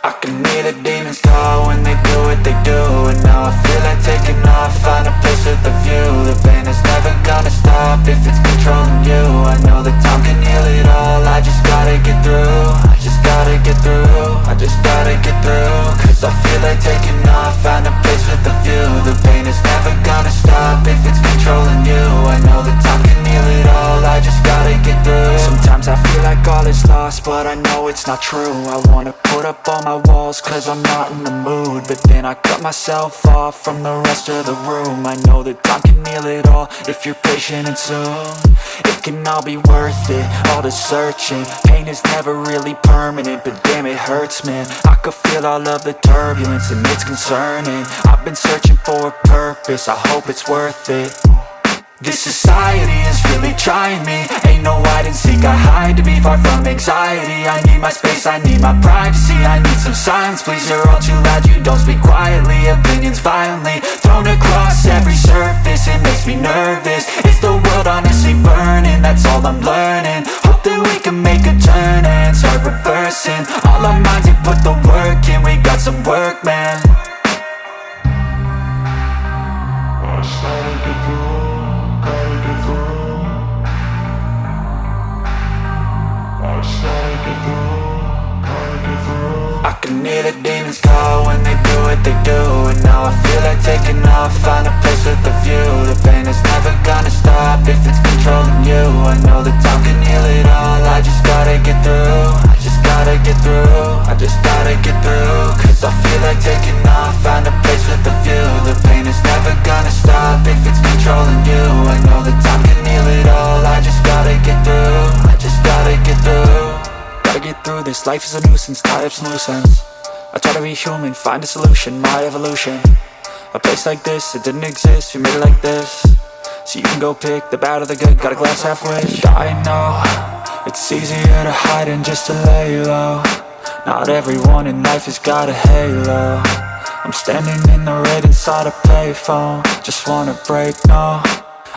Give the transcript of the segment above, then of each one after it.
I can hear the demons call when they do what they do. And now I feel like taking off, find a place with a view. The pain is never gonna stop if it's controlling you. I know that time can heal it all, I just gotta get through. I just gotta get through, I just gotta get through. Cause I feel like taking off, find a place with a view. The pain is never gonna stop if it's controlling you. I know that time can heal it all, I just gotta get through. Sometimes I feel like all is lost, but I know it's not true. I wanna put up all my walls cause I'm not in the mood, but then I cut myself off from the rest of the room. I know that time can heal it all if you're patient and soon. It can all be worth it, all the searching. Pain is never really permanent, but damn it hurts, man. I could feel all of the turbulence and it's concerning. I've been searching for a purpose, I hope it's worth it. This society is really trying me. Ain't no hide and seek, I hide to be far from anxiety. I need my space, I need my privacy. I need some silence, please, you're all too loud. You don't speak quietly, opinions violently thrown across every surface. It makes me nervous, it's the world honestly burning. That's all I'm learning, hope that we can make a turn and start reversing. All our minds, we put the work in, we got some work, man. I started to grow. I can hear the demons call when they do what they do. And now I feel like taking off, find a place with a view. The pain is never gonna stop if it's controlling you. I know that time can heal it all, I just gotta get through. I just gotta get through, I just gotta get through. Cause I feel like taking off, find a place with a view. The pain is never gonna stop if it's controlling you. I know that time can heal it all, I just gotta get through. I just gotta get through. Gotta get through this, life is a nuisance, tie up some loose ends. I try to be human, find a solution, my evolution. A place like this, it didn't exist, we made it like this. So you can go pick the bad or the good, got a glass halfway. I know, it's easier to hide than just to lay low. Not everyone in life has got a halo. I'm standing in the red inside a payphone, just wanna break, no.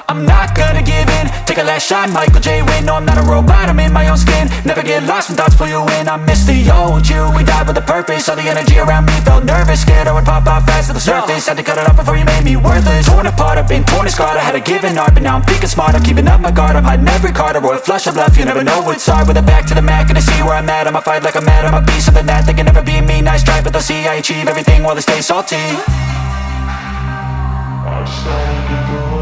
I'm not gonna give in, take a last shot, Michael J. Win. No, I'm not a robot, I'm in my own skin. Never get lost when thoughts pull you in. I miss the old you, we died with a purpose. All the energy around me felt nervous, scared I would pop off fast to the surface. Had to cut it off before you made me worthless. Torn apart, I've been torn and scarred. I had a given art, but now I'm thinking smart. I'm keeping up my guard, I'm hiding every card. A royal flush of left, you never know what's hard. With a back to the mat, gonna see where I'm at. I'ma fight like I'm mad, I'm a beast of the net. They can never be me, nice try, but they'll see I achieve everything while they stay salty. I started to grow.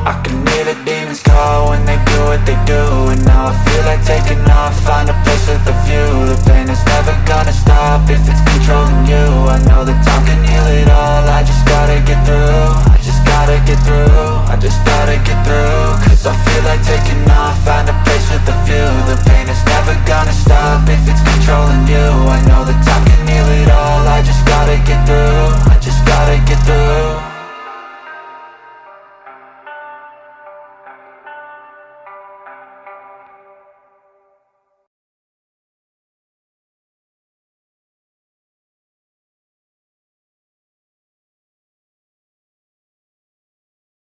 I can hear the demons call when they do what they do. And now I feel like taking off, find a place with a view. The pain is never gonna stop if it's controlling you. I know that time can heal